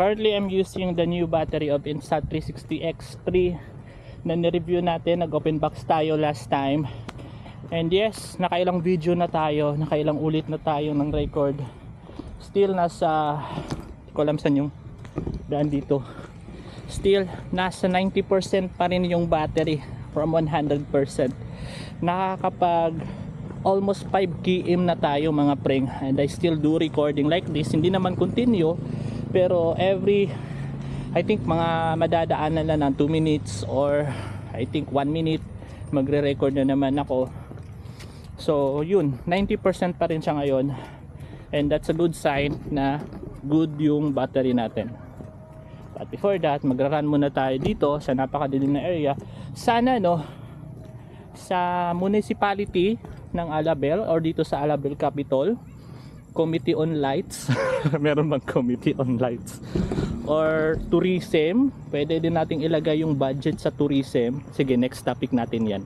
Currently, I'm using the new battery of Insta360X3 na nireview natin. Nag-open box tayo last time. And yes, nakailang video na tayo, nakailang ulit na tayo ng record. Still nasa, hindi ko alam saan yung daan dito. Still, nasa 90% pa rin yung battery from 100%. Nakakapag almost 5 km na tayo mga preng. And I still do recording like this. Hindi naman continue, pero every, I think mga madadaanan na ng 2 minutes or I think 1 minute, magre-record na naman ako. So yun, 90% pa rin siya ngayon. And that's a good sign na good yung battery natin. But before that, magra-run muna tayo dito sa napakadilim na area. Sana no, sa municipality ng Alabel or dito sa Alabel Capitol, Committee on Lights meron bang Committee on Lights or tourism, pwede din nating ilagay yung budget sa tourism. Sige, next topic natin yan.